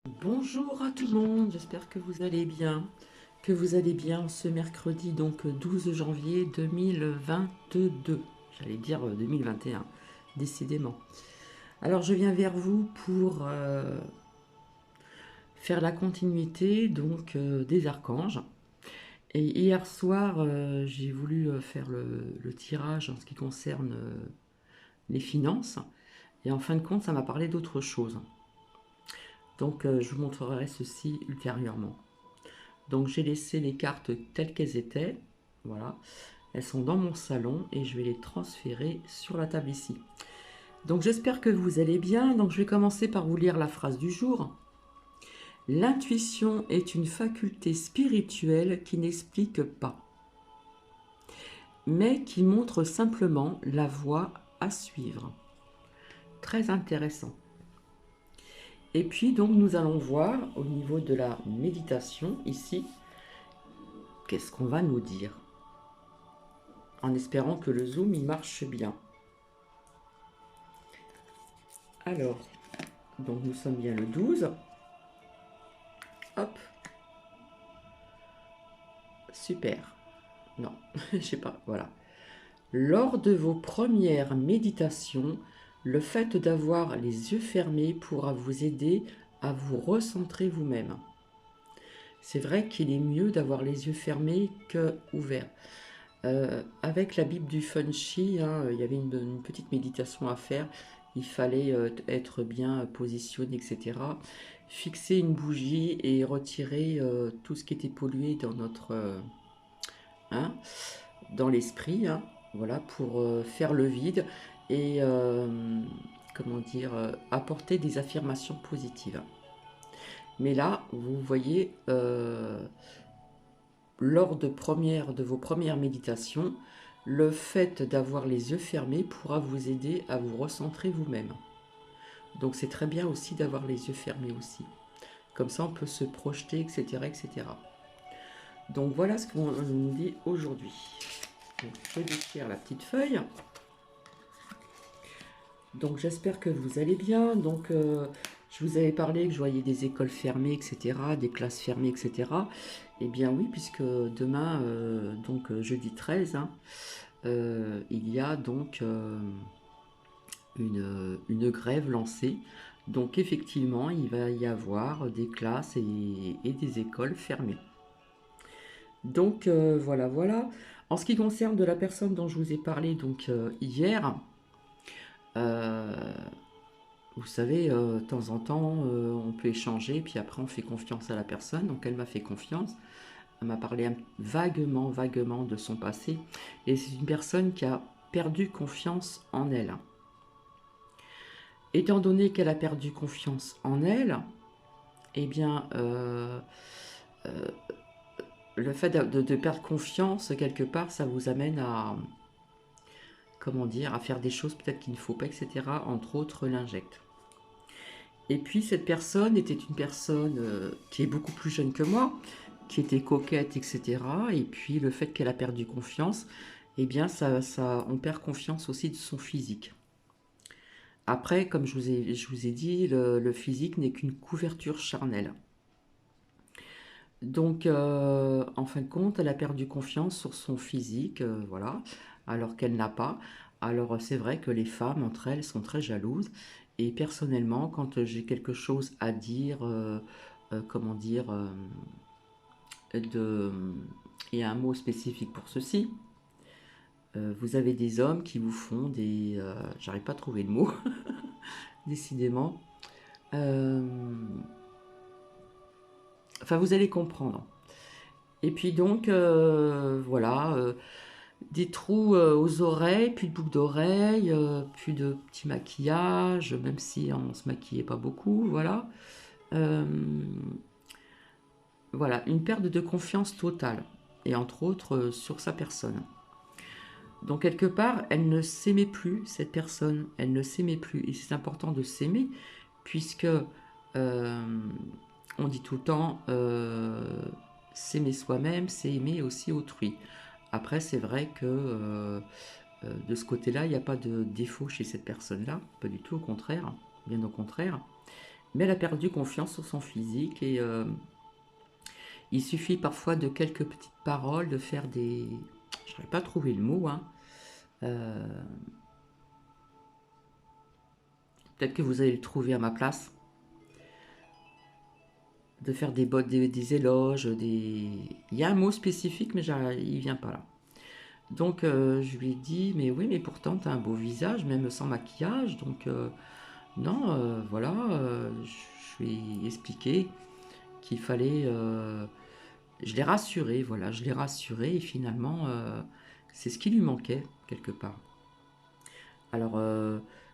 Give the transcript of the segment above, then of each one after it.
Bonjour à tout le monde, j'espère que vous allez bien. Que vous allez bien ce mercredi, donc 12 janvier 2022. J'allais dire 2021, décidément. Alors je viens vers vous pour faire la continuité donc des archanges. Et hier soir, j'ai voulu faire le tirage en ce qui concerne les finances. Et en fin de compte, ça m'a parlé d'autre chose. Donc je vous montrerai ceci ultérieurement. Donc j'ai laissé les cartes telles qu'elles étaient. Voilà. Elles sont dans mon salon et je vais les transférer sur la table ici. Donc j'espère que vous allez bien. Donc je vais commencer par vous lire la phrase du jour. L'intuition est une faculté spirituelle qui n'explique pas, mais qui montre simplement la voie à suivre. Très intéressant. Et puis donc nous allons voir au niveau de la méditation ici, qu'est-ce qu'on va nous dire, en espérant que le zoom il marche bien. Alors, donc nous sommes bien le 12. Hop, super. Non, je sais pas, voilà. Lors de vos premières méditations, le fait d'avoir les yeux fermés pourra vous aider à vous recentrer vous-même. C'est vrai qu'il est mieux d'avoir les yeux fermés que ouverts. Avec la Bible du Funchi, hein, il y avait une petite méditation à faire. Il fallait être bien positionné, etc. Fixer une bougie et retirer tout ce qui était pollué dans notre, hein, dans l'esprit, hein, voilà, pour faire le vide et comment dire, apporter des affirmations positives. Mais là, vous voyez, lors de vos premières méditations, le fait d'avoir les yeux fermés pourra vous aider à vous recentrer vous-même. Donc c'est très bien aussi d'avoir les yeux fermés aussi. Comme ça, on peut se projeter, etc., etc. Donc voilà ce qu'on nous dit aujourd'hui. Donc, je déchire la petite feuille. Donc j'espère que vous allez bien. Donc je vous avais parlé que je voyais des écoles fermées, etc., des classes fermées, etc. Eh bien oui, puisque demain, donc jeudi 13, hein, il y a donc une grève lancée. Donc effectivement, il va y avoir des classes et des écoles fermées. Donc voilà, voilà. En ce qui concerne de la personne dont je vous ai parlé donc hier, euh, vous savez, de temps en temps, on peut échanger, puis après on fait confiance à la personne. Donc elle m'a fait confiance. Elle m'a parlé vaguement, vaguement de son passé. Et c'est une personne qui a perdu confiance en elle. Étant donné qu'elle a perdu confiance en elle, eh bien, le fait de perdre confiance, quelque part, ça vous amène à, comment dire, à faire des choses peut-être qu'il ne faut pas, etc. Entre autres, l'injecte. Et puis cette personne était une personne qui est beaucoup plus jeune que moi, qui était coquette, etc. Et puis le fait qu'elle a perdu confiance, eh bien on perd confiance aussi de son physique. Après, comme je vous ai dit, le physique n'est qu'une couverture charnelle. Donc, en fin de compte, elle a perdu confiance sur son physique, voilà, alors qu'elle n'a pas. Alors, c'est vrai que les femmes, entre elles, sont très jalouses. Et personnellement, quand j'ai quelque chose à dire, comment dire, de... il y a un mot spécifique pour ceci. Vous avez des hommes qui vous font des... j'arrive pas à trouver le mot, décidément. Euh, Enfin, vous allez comprendre. Et puis donc, voilà, des trous aux oreilles, plus de boucles d'oreilles, plus de petits maquillages, même si on ne se maquillait pas beaucoup, voilà. Euh, voilà, une perte de confiance totale, et entre autres sur sa personne. Donc quelque part, elle ne s'aimait plus, cette personne, elle ne s'aimait plus. Et c'est important de s'aimer, puisque on dit tout le temps, s'aimer soi-même, c'est aimer aussi autrui. Après, c'est vrai que de ce côté-là, il n'y a pas de défaut chez cette personne-là, pas du tout, au contraire, bien au contraire. mais elle a perdu confiance sur son physique et il suffit parfois de quelques petites paroles, de faire des... Je n'aurais pas trouvé le mot, hein. Peut-être que vous allez le trouver à ma place. De faire des éloges, des... Il y a un mot spécifique, mais il vient pas là. Donc je lui ai dit, mais oui, mais pourtant tu as un beau visage, même sans maquillage. Donc non, voilà, je lui ai expliqué qu'il fallait... je l'ai rassuré, voilà, je l'ai rassuré et finalement, c'est ce qui lui manquait, quelque part. Alors,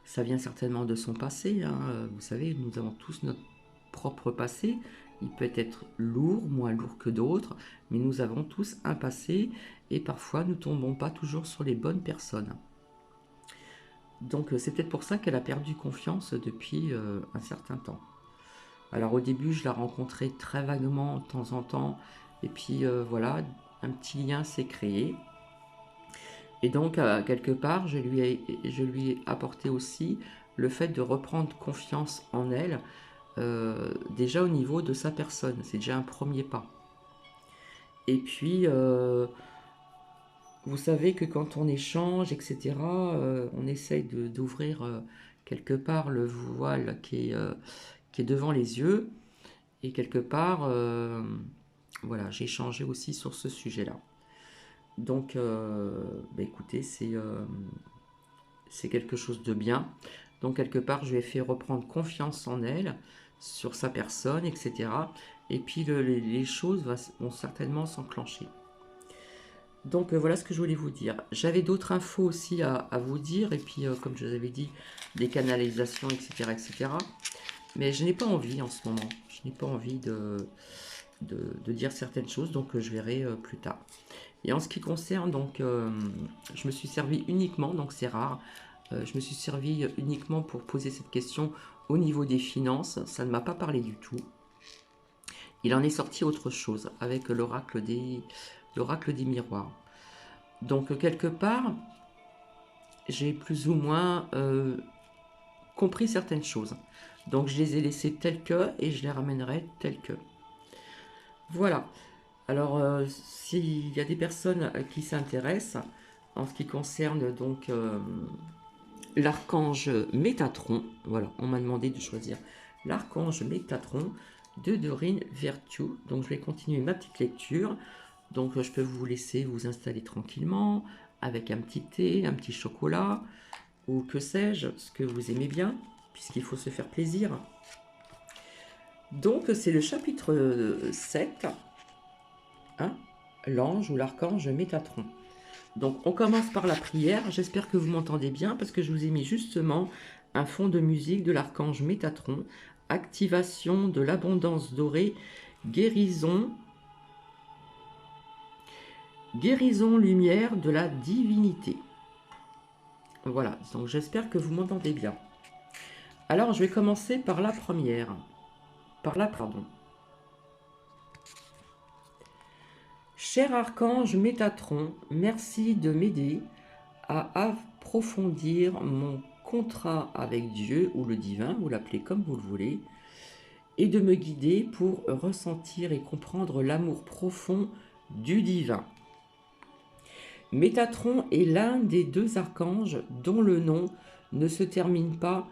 ça vient certainement de son passé, hein. Vous savez, nous avons tous notre propre passé. Il peut être lourd, moins lourd que d'autres, mais nous avons tous un passé et parfois nous ne tombons pas toujours sur les bonnes personnes. Donc c'est peut-être pour ça qu'elle a perdu confiance depuis un certain temps. Alors au début, je la rencontrais très vaguement de temps en temps, et puis voilà, un petit lien s'est créé. Et donc, quelque part, je lui ai apporté aussi le fait de reprendre confiance en elle, déjà au niveau de sa personne. C'est déjà un premier pas. Et puis, vous savez que quand on échange, etc., on essaye d'ouvrir quelque part le voile qui est devant les yeux. Et quelque part, voilà, j'ai échangé aussi sur ce sujet-là. Donc, bah écoutez, c'est quelque chose de bien. Donc, quelque part, je lui ai fait reprendre confiance en elle, sur sa personne, etc. Et puis, les choses vont certainement s'enclencher. Donc, voilà ce que je voulais vous dire. J'avais d'autres infos aussi à vous dire. Et puis, comme je vous avais dit, des canalisations, etc., etc. Mais je n'ai pas envie en ce moment. Je n'ai pas envie de dire certaines choses. Donc, je verrai plus tard. Et en ce qui concerne, donc, je me suis servi uniquement, donc c'est rare, je me suis servi uniquement pour poser cette question au niveau des finances. Ça ne m'a pas parlé du tout. Il en est sorti autre chose avec l'oracle des miroirs. Donc, quelque part, j'ai plus ou moins compris certaines choses. Donc, je les ai laissées telles que et je les ramènerai telles que. Voilà. Alors, s'il y a des personnes qui s'intéressent en ce qui concerne donc l'archange Métatron, voilà, on m'a demandé de choisir l'archange Métatron de Dorine Virtue. Donc, je vais continuer ma petite lecture. Donc, je peux vous laisser vous installer tranquillement avec un petit thé, un petit chocolat ou que sais-je, ce que vous aimez bien, puisqu'il faut se faire plaisir. Donc, c'est le chapitre 7. Hein, l'ange ou l'archange Métatron. Donc on commence par la prière. J'espère que vous m'entendez bien parce que je vous ai mis justement un fond de musique de l'archange Métatron. Activation de l'abondance dorée, guérison, lumière de la divinité. Voilà, donc j'espère que vous m'entendez bien. Alors je vais commencer par la première. Cher archange Métatron, merci de m'aider à approfondir mon contrat avec Dieu ou le divin, vous l'appelez comme vous le voulez, et de me guider pour ressentir et comprendre l'amour profond du divin. Métatron est l'un des deux archanges dont le nom ne se termine pas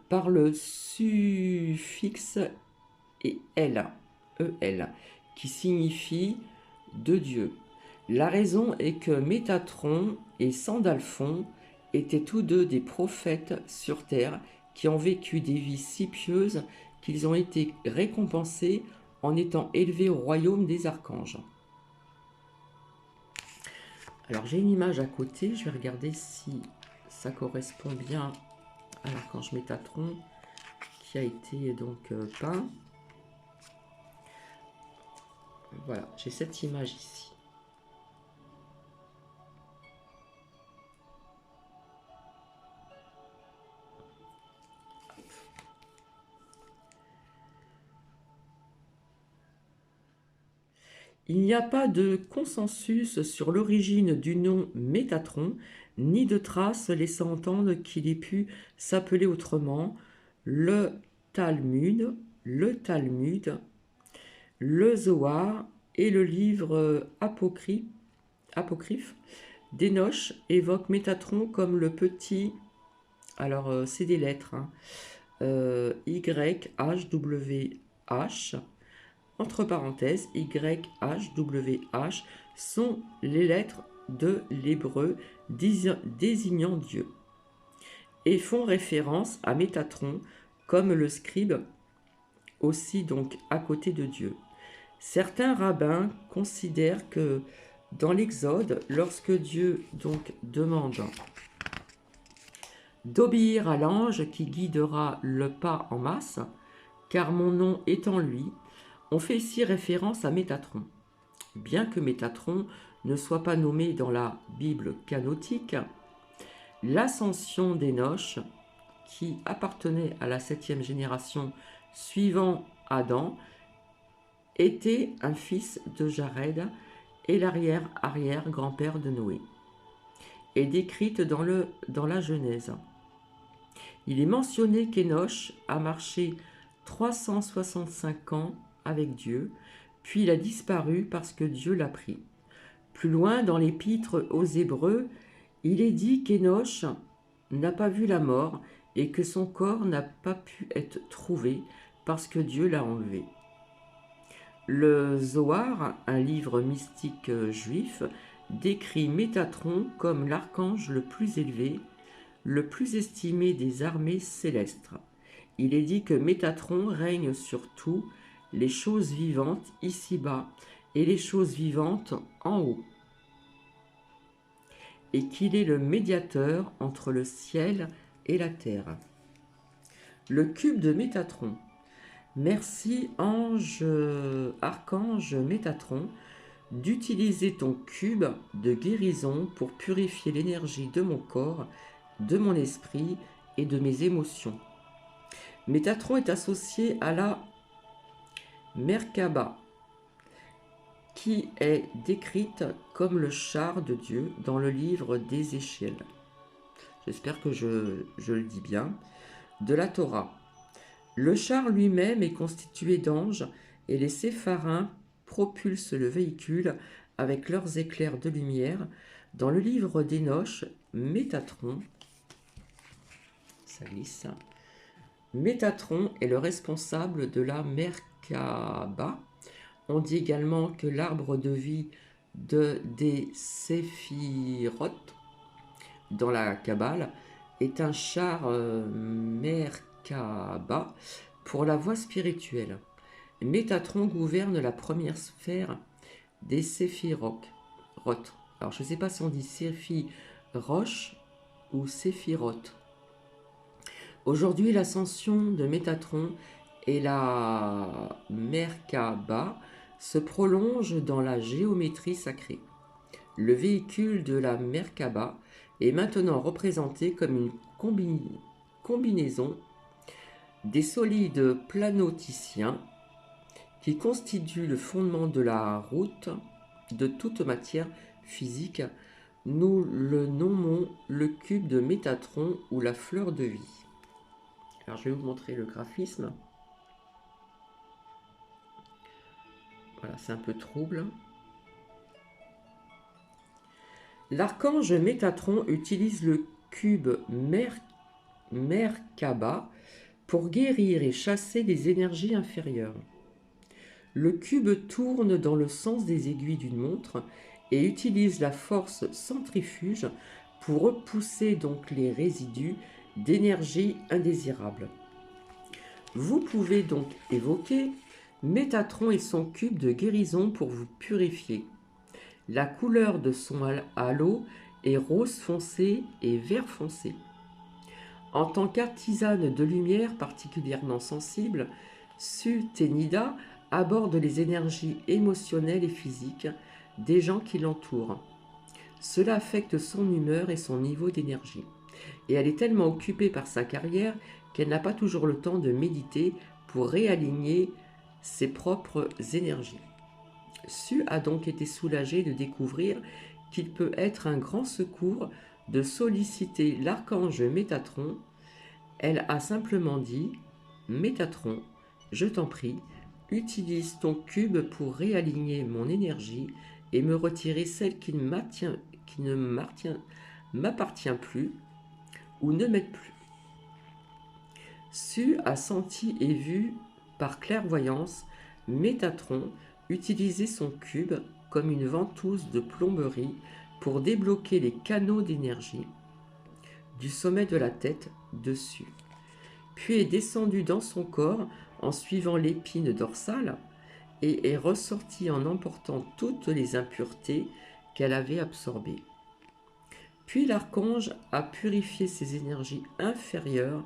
par le suffixe EL, qui signifie de Dieu. La raison est que Métatron et Sandalphon étaient tous deux des prophètes sur terre qui ont vécu des vies si pieuses qu'ils ont été récompensés en étant élevés au royaume des archanges. Alors j'ai une image à côté, je vais regarder si ça correspond bien à l'archange Métatron qui a été donc peint. Voilà, j'ai cette image ici. Il n'y a pas de consensus sur l'origine du nom Métatron, ni de traces laissant entendre qu'il ait pu s'appeler autrement. Le Talmud, le Zohar et le livre apocryphe d'Enoch évoquent Métatron comme le petit, alors c'est des lettres, hein, YHWH, entre parenthèses, YHWH sont les lettres de l'hébreu désignant Dieu, et font référence à Métatron comme le scribe, aussi donc à côté de Dieu. Certains rabbins considèrent que dans l'Exode, lorsque Dieu donc demande d'obéir à l'ange qui guidera le pas en masse, car mon nom est en lui, on fait ici référence à Métatron. Bien que Métatron ne soit pas nommé dans la Bible canonique, l'ascension d'Enoch, qui appartenait à la 7e génération suivant Adam, était un fils de Jared et l'arrière-arrière-grand-père de Noé, est décrite dans la Genèse. Il est mentionné qu'Enoch a marché 365 ans avec Dieu, puis il a disparu parce que Dieu l'a pris. Plus loin dans l'épître aux Hébreux, il est dit qu'Enoch n'a pas vu la mort et que son corps n'a pas pu être trouvé parce que Dieu l'a enlevé. Le Zohar, un livre mystique juif, décrit Métatron comme l'archange le plus élevé, le plus estimé des armées célestes. Il est dit que Métatron règne sur tout, les choses vivantes ici-bas et les choses vivantes en haut, et qu'il est le médiateur entre le ciel et la terre. Le cube de Métatron. Merci archange Métatron, d'utiliser ton cube de guérison pour purifier l'énergie de mon corps, de mon esprit et de mes émotions. Métatron est associé à la Merkaba, qui est décrite comme le char de Dieu dans le livre d'Ézéchiel. J'espère que je le dis bien. De la Torah. Le char lui-même est constitué d'anges et les sépharins propulsent le véhicule avec leurs éclairs de lumière. Dans le livre d'Enoch, Métatron, ça glisse, Métatron est le responsable de la Merkaba. On dit également que l'arbre de vie des Séphiroth dans la Kabbale est un char Merkaba pour la voie spirituelle. Métatron gouverne la première sphère des Séphiroth. Alors je ne sais pas si on dit Séphiroth ou Séphiroth. Aujourd'hui, l'ascension de Métatron et la Merkaba se prolonge dans la géométrie sacrée. Le véhicule de la Merkaba est maintenant représenté comme une combinaison des solides planoticiens qui constituent le fondement de la route de toute matière physique. Nous le nommons le cube de Métatron ou la fleur de vie. Alors je vais vous montrer le graphisme. Voilà, c'est un peu trouble. L'archange Métatron utilise le cube Merkaba pour guérir et chasser les énergies inférieures. Le cube tourne dans le sens des aiguilles d'une montre et utilise la force centrifuge pour repousser donc les résidus d'énergie indésirables. Vous pouvez donc évoquer Métatron et son cube de guérison pour vous purifier. La couleur de son halo est rose foncé et vert foncé. En tant qu'artisane de lumière particulièrement sensible, Su-Tenida aborde les énergies émotionnelles et physiques des gens qui l'entourent. Cela affecte son humeur et son niveau d'énergie. Et elle est tellement occupée par sa carrière qu'elle n'a pas toujours le temps de méditer pour réaligner ses propres énergies. Su a donc été soulagée de découvrir qu'il peut être un grand secours de solliciter l'archange Métatron. Elle a simplement dit Métatron, je t'en prie, utilise ton cube pour réaligner mon énergie et me retirer celle qui ne m'appartient plus ou ne m'aide plus. Su a senti et vu par clairvoyance Métatron utiliser son cube comme une ventouse de plomberie pour débloquer les canaux d'énergie du sommet de la tête dessus, puis est descendu dans son corps en suivant l'épine dorsale et est ressorti en emportant toutes les impuretés qu'elle avait absorbées. Puis l'archange a purifié ses énergies inférieures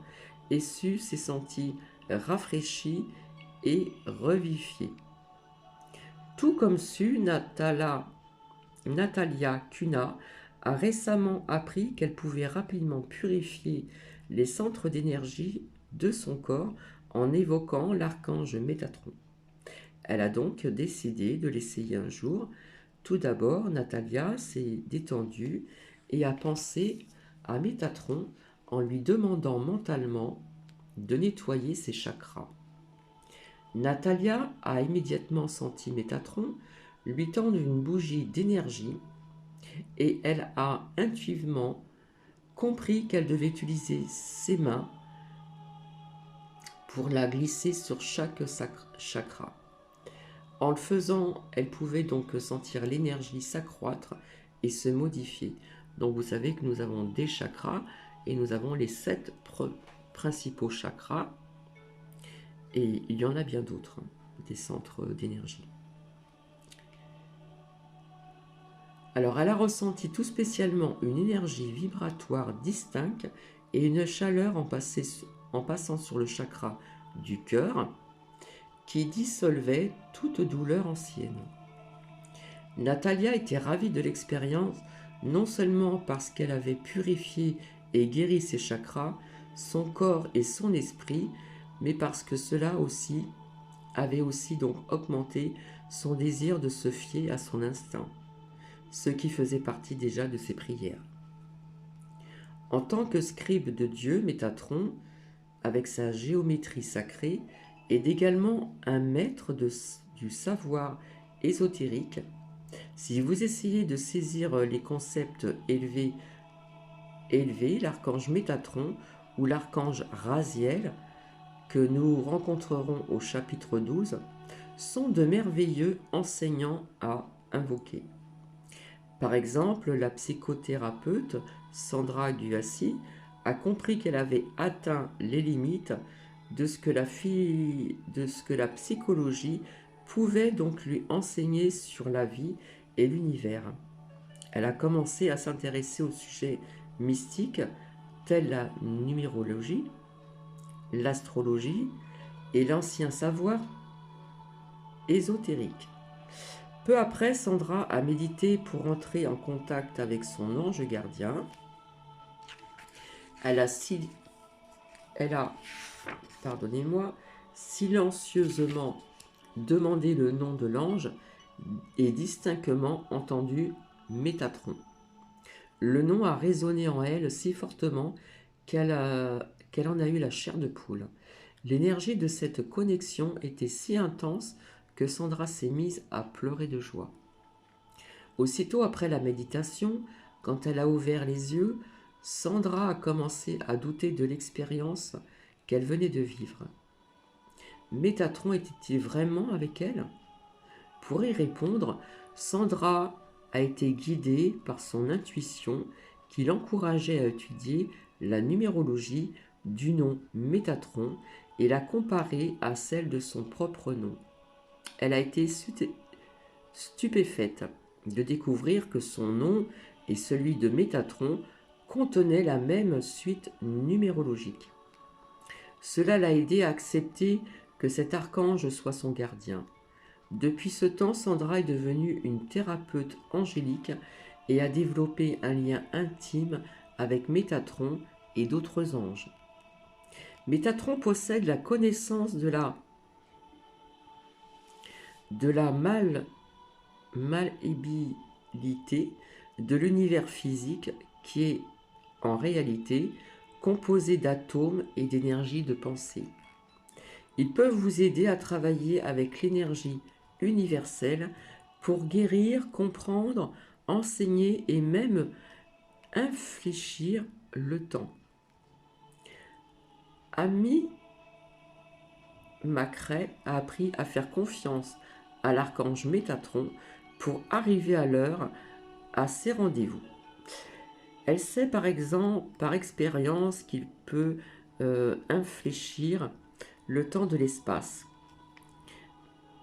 et Su s'est senti rafraîchi et revivifié. Tout comme Su, Natalia Kuna a récemment appris qu'elle pouvait rapidement purifier les centres d'énergie de son corps en évoquant l'archange Métatron. Elle a donc décidé de l'essayer un jour. Tout d'abord, Natalia s'est détendue et a pensé à Métatron en lui demandant mentalement de nettoyer ses chakras. Natalia a immédiatement senti Métatron lui tendre une bougie d'énergie et elle a intuitivement compris qu'elle devait utiliser ses mains pour la glisser sur chaque chakra. En le faisant, elle pouvait donc sentir l'énergie s'accroître et se modifier. Donc vous savez que nous avons des chakras et nous avons les 7 principaux chakras et il y en a bien d'autres, des centres d'énergie. Alors elle a ressenti tout spécialement une énergie vibratoire distincte et une chaleur en passant sur le chakra du cœur qui dissolvait toute douleur ancienne. Natalia était ravie de l'expérience, non seulement parce qu'elle avait purifié et guéri ses chakras, son corps et son esprit, mais parce que cela aussi avait aussi donc augmenté son désir de se fier à son instinct, ce qui faisait partie déjà de ses prières. En tant que scribe de Dieu, Métatron, avec sa géométrie sacrée, est également un maître du savoir ésotérique. Si vous essayez de saisir les concepts élevés, l'archange Métatron ou l'archange Raziel, que nous rencontrerons au chapitre 12, sont de merveilleux enseignants à invoquer. Par exemple, la psychothérapeute Sandra Guassi a compris qu'elle avait atteint les limites de ce que la psychologie pouvait donc lui enseigner sur la vie et l'univers. Elle a commencé à s'intéresser aux sujets mystiques tels la numérologie, l'astrologie et l'ancien savoir ésotérique. Peu après, Sandra a médité pour entrer en contact avec son ange gardien. Elle a silencieusement demandé le nom de l'ange et distinctement entendu Métatron. Le nom a résonné en elle si fortement qu'elle en a eu la chair de poule. L'énergie de cette connexion était si intense que Sandra s'est mise à pleurer de joie. Aussitôt après la méditation, quand elle a ouvert les yeux, Sandra a commencé à douter de l'expérience qu'elle venait de vivre. Métatron était-il vraiment avec elle? Pour y répondre, Sandra a été guidée par son intuition qui l'encourageait à étudier la numérologie du nom Métatron et la comparer à celle de son propre nom. Elle a été stupéfaite de découvrir que son nom et celui de Métatron contenaient la même suite numérologique. Cela l'a aidé à accepter que cet archange soit son gardien. Depuis ce temps, Sandra est devenue une thérapeute angélique et a développé un lien intime avec Métatron et d'autres anges. Métatron possède la connaissance de la malléabilité de l'univers physique qui est en réalité composé d'atomes et d'énergie de pensée. Ils peuvent vous aider à travailler avec l'énergie universelle pour guérir, comprendre, enseigner et même infléchir le temps. Ami Macrae a appris à faire confiance à l'archange Métatron pour arriver à l'heure à ses rendez-vous. Elle sait par exemple, par expérience, qu'il peut infléchir le temps de l'espace.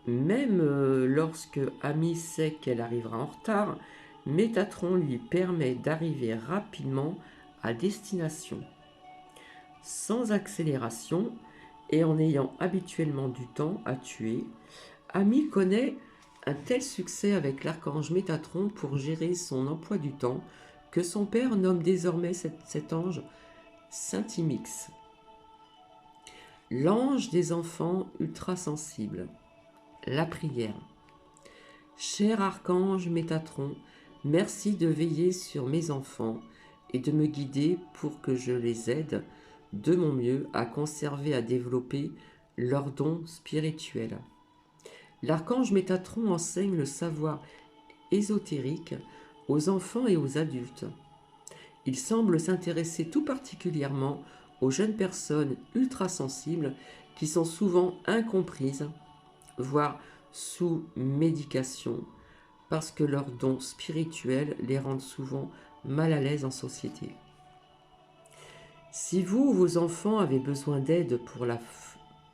Même lorsque Ami sait qu'elle arrivera en retard, Métatron lui permet d'arriver rapidement à destination, sans accélération et en ayant habituellement du temps à tuer. Ami connaît un tel succès avec l'archange Métatron pour gérer son emploi du temps que son père nomme désormais cet ange Saint-Imix, l'ange des enfants ultra-sensibles. La prière. Cher archange Métatron, merci de veiller sur mes enfants et de me guider pour que je les aide de mon mieux à conserver, à développer leurs dons spirituels. L'archange Métatron enseigne le savoir ésotérique aux enfants et aux adultes. Il semble s'intéresser tout particulièrement aux jeunes personnes ultra-sensibles qui sont souvent incomprises, voire sous médication, parce que leurs dons spirituels les rendent souvent mal à l'aise en société. Si vous ou vos enfants avez besoin d'aide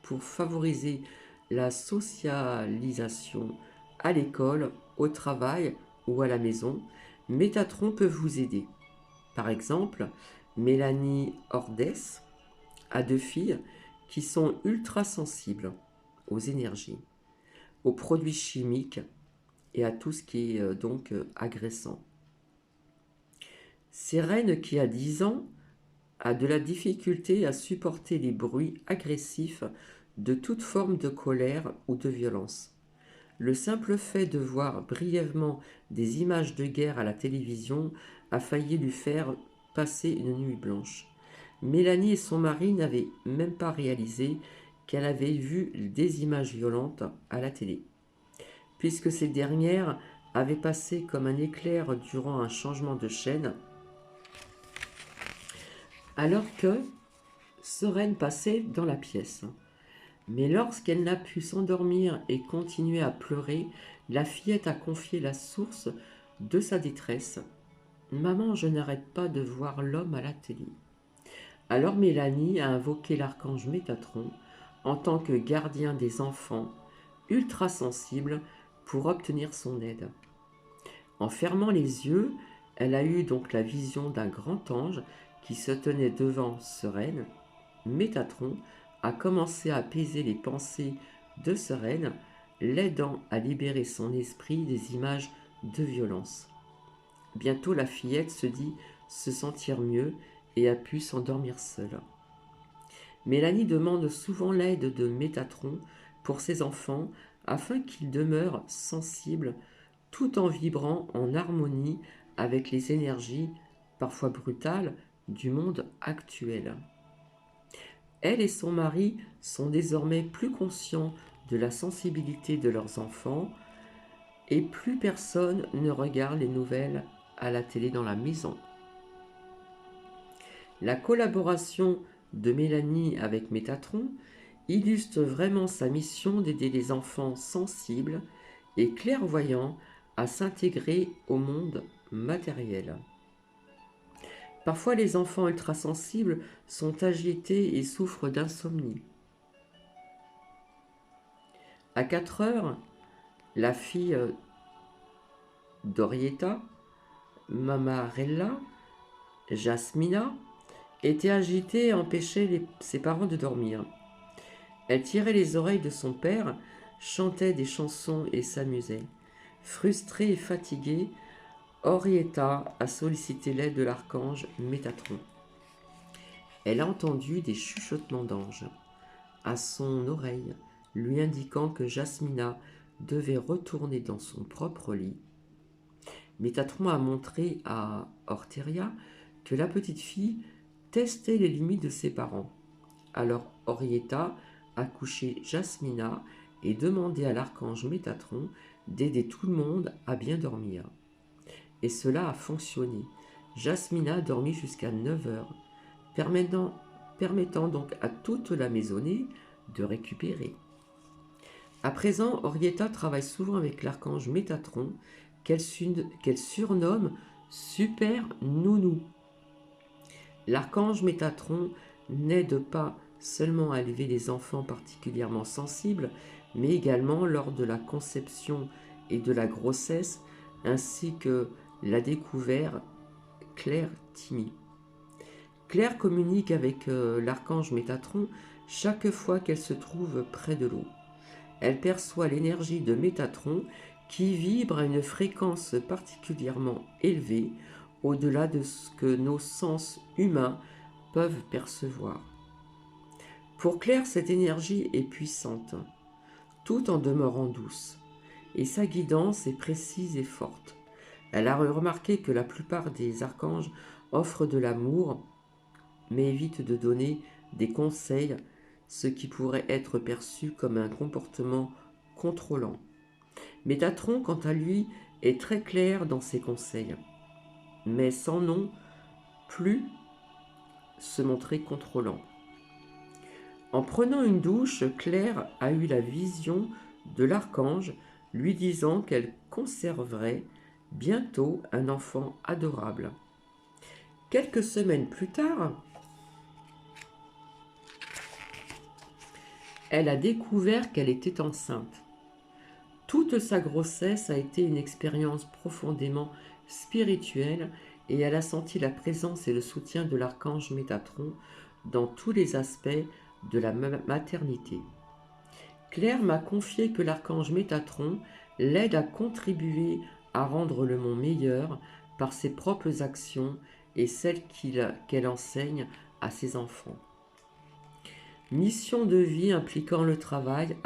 pour favoriser la socialisation à l'école, au travail ou à la maison, Métatron peut vous aider. Par exemple, Mélanie Ordès a 2 filles qui sont ultra sensibles aux énergies, aux produits chimiques et à tout ce qui est donc agressant. Séréne, qui a 10 ans, a de la difficulté à supporter les bruits agressifs de toute forme de colère ou de violence. Le simple fait de voir brièvement des images de guerre à la télévision a failli lui faire passer une nuit blanche. Mélanie et son mari n'avaient même pas réalisé qu'elle avait vu des images violentes à la télé, puisque ces dernières avaient passé comme un éclair durant un changement de chaîne, alors que Sereine passait dans la pièce. Mais lorsqu'elle n'a pu s'endormir et continuer à pleurer, la fillette a confié la source de sa détresse. « Maman, je n'arrête pas de voir l'homme à la télé. » Alors Mélanie a invoqué l'archange Métatron en tant que gardien des enfants ultra sensibles pour obtenir son aide. En fermant les yeux, elle a eu donc la vision d'un grand ange qui se tenait devant Sereine. Métatron a commencé à apaiser les pensées de Sereine, l'aidant à libérer son esprit des images de violence. Bientôt la fillette se dit se sentir mieux et a pu s'endormir seule. Mélanie demande souvent l'aide de Métatron pour ses enfants afin qu'ils demeurent sensibles tout en vibrant en harmonie avec les énergies, parfois brutales, du monde actuel. Elle et son mari sont désormais plus conscients de la sensibilité de leurs enfants et plus personne ne regarde les nouvelles à la télé dans la maison. La collaboration de Mélanie avec Métatron illustre vraiment sa mission d'aider les enfants sensibles et clairvoyants à s'intégrer au monde matériel. Parfois, les enfants ultrasensibles sont agités et souffrent d'insomnie. À 4 heures, la fille d'Orietta, Mamarella, Jasmina, était agitée et empêchait ses parents de dormir. Elle tirait les oreilles de son père, chantait des chansons et s'amusait. Frustrée et fatiguée, Orietta a sollicité l'aide de l'archange Métatron. Elle a entendu des chuchotements d'anges à son oreille, lui indiquant que Jasmina devait retourner dans son propre lit. Métatron a montré à Orteria que la petite fille testait les limites de ses parents. Alors Orietta à coucher Jasmina et demander à l'archange Métatron d'aider tout le monde à bien dormir. Et cela a fonctionné. Jasmina dormit jusqu'à 9 heures, permettant donc à toute la maisonnée de récupérer. À présent, Orietta travaille souvent avec l'archange Métatron, qu'elle surnomme Super Nounou. L'archange Métatron n'aide pas seulement à élever les enfants particulièrement sensibles, mais également lors de la conception et de la grossesse, ainsi que l'a découvert Claire Timmy. Claire communique avec l'archange Métatron chaque fois qu'elle se trouve près de l'eau. Elle perçoit l'énergie de Métatron qui vibre à une fréquence particulièrement élevée, au-delà de ce que nos sens humains peuvent percevoir. Pour Claire, cette énergie est puissante, tout en demeurant douce, et sa guidance est précise et forte. Elle a remarqué que la plupart des archanges offrent de l'amour, mais évitent de donner des conseils, ce qui pourrait être perçu comme un comportement contrôlant. Métatron, quant à lui, est très clair dans ses conseils, mais sans non plus se montrer contrôlant. En prenant une douche, Claire a eu la vision de l'archange lui disant qu'elle conserverait bientôt un enfant adorable. Quelques semaines plus tard, elle a découvert qu'elle était enceinte. Toute sa grossesse a été une expérience profondément spirituelle et elle a senti la présence et le soutien de l'archange Métatron dans tous les aspects de la maternité. Claire m'a confié que l'archange Métatron l'aide à contribuer à rendre le monde meilleur par ses propres actions et celles qu'elle enseigne à ses enfants. Mission de vie impliquant le travail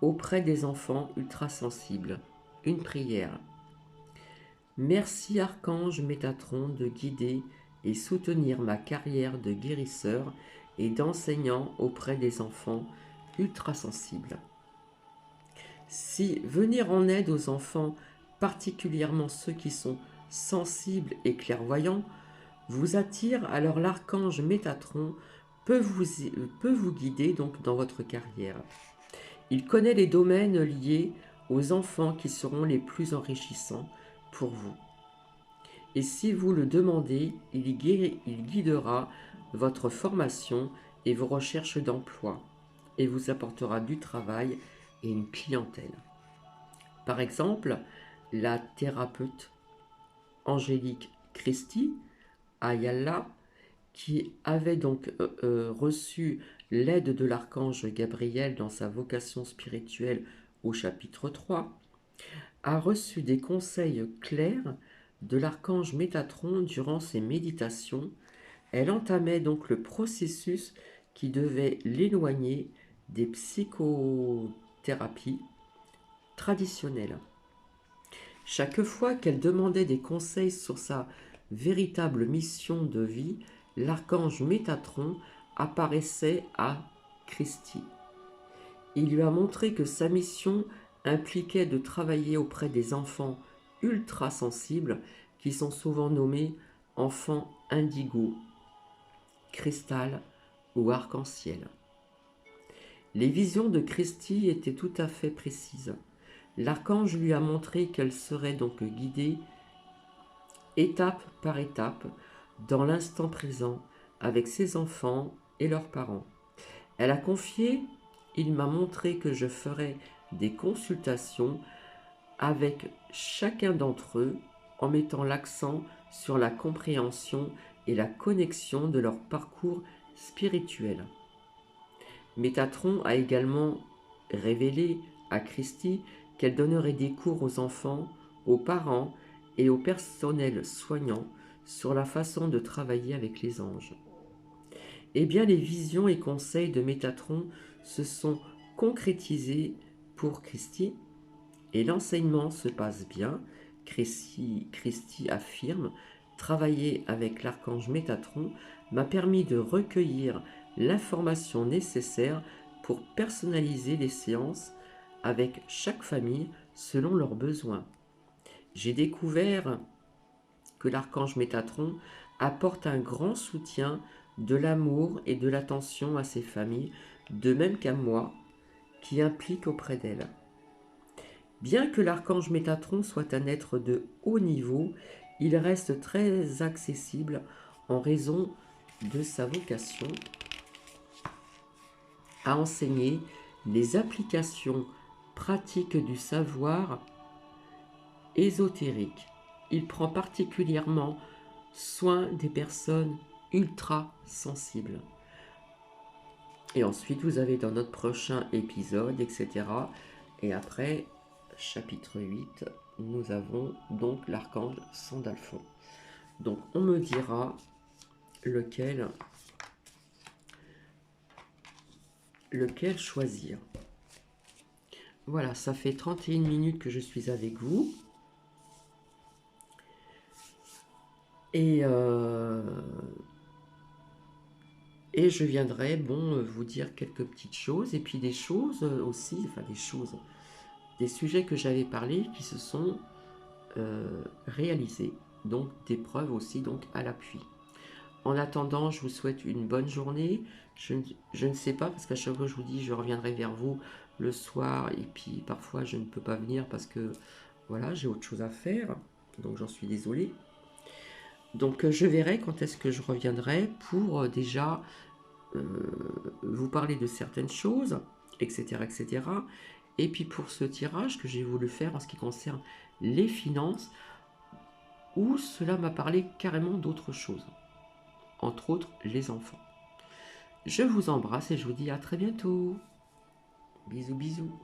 auprès des enfants ultrasensibles. Une prière. Merci archange Métatron de guider et soutenir ma carrière de guérisseur et d'enseignant auprès des enfants ultrasensibles. Si venir en aide aux enfants, particulièrement ceux qui sont sensibles et clairvoyants, vous attire, alors l'archange Métatron peut vous guider donc dans votre carrière. Il connaît les domaines liés aux enfants qui seront les plus enrichissants pour vous. Et si vous le demandez, il guidera votre formation et vos recherches d'emploi et vous apportera du travail et une clientèle. Par exemple, la thérapeute Angélique Christie Ayala, qui avait donc reçu l'aide de l'archange Gabriel dans sa vocation spirituelle au chapitre 3, a reçu des conseils clairs de l'archange Métatron durant ses méditations. Elle entamait donc le processus qui devait l'éloigner des psychothérapies traditionnelles. Chaque fois qu'elle demandait des conseils sur sa véritable mission de vie, l'archange Métatron apparaissait à Christie. Il lui a montré que sa mission impliquait de travailler auprès des enfants ultra sensibles qui sont souvent nommés enfants indigo, cristal ou arc-en-ciel. Les visions de Christie étaient tout à fait précises. L'archange lui a montré qu'elle serait donc guidée étape par étape dans l'instant présent avec ses enfants et leurs parents. Elle a confié: il m'a montré que je ferais des consultations avec chacun d'entre eux en mettant l'accent sur la compréhension et la connexion de leur parcours spirituel. Métatron a également révélé à Christie qu'elle donnerait des cours aux enfants, aux parents et au personnel soignant sur la façon de travailler avec les anges. Eh bien, les visions et conseils de Métatron se sont concrétisés pour Christie et l'enseignement se passe bien. Christie affirme: travailler avec l'archange Métatron m'a permis de recueillir l'information nécessaire pour personnaliser les séances avec chaque famille selon leurs besoins. J'ai découvert que l'archange Métatron apporte un grand soutien, de l'amour et de l'attention à ces familles, de même qu'à moi, qui implique auprès d'elles. Bien que l'archange Métatron soit un être de haut niveau, il reste très accessible en raison de sa vocation à enseigner les applications pratiques du savoir ésotérique. Il prend particulièrement soin des personnes ultra sensibles. Et ensuite, vous avez dans notre prochain épisode, etc. Et après, chapitre 8, nous avons donc l'archange Sandalphon. Donc, on me dira lequel choisir. Voilà, ça fait 31 minutes que je suis avec vous. Et je viendrai, vous dire quelques petites choses, et puis des choses aussi, des sujets que j'avais parlé qui se sont réalisés, donc des preuves aussi, donc à l'appui. En attendant, je vous souhaite une bonne journée. Je ne sais pas, parce qu'à chaque fois je vous dis, je reviendrai vers vous le soir, et puis parfois je ne peux pas venir parce que, voilà, j'ai autre chose à faire, donc j'en suis désolée. Donc je verrai quand est-ce que je reviendrai pour déjà vous parler de certaines choses, etc., etc. Et puis pour ce tirage que j'ai voulu faire en ce qui concerne les finances, où cela m'a parlé carrément d'autres choses, entre autres les enfants. Je vous embrasse et je vous dis à très bientôt. Bisous, bisous.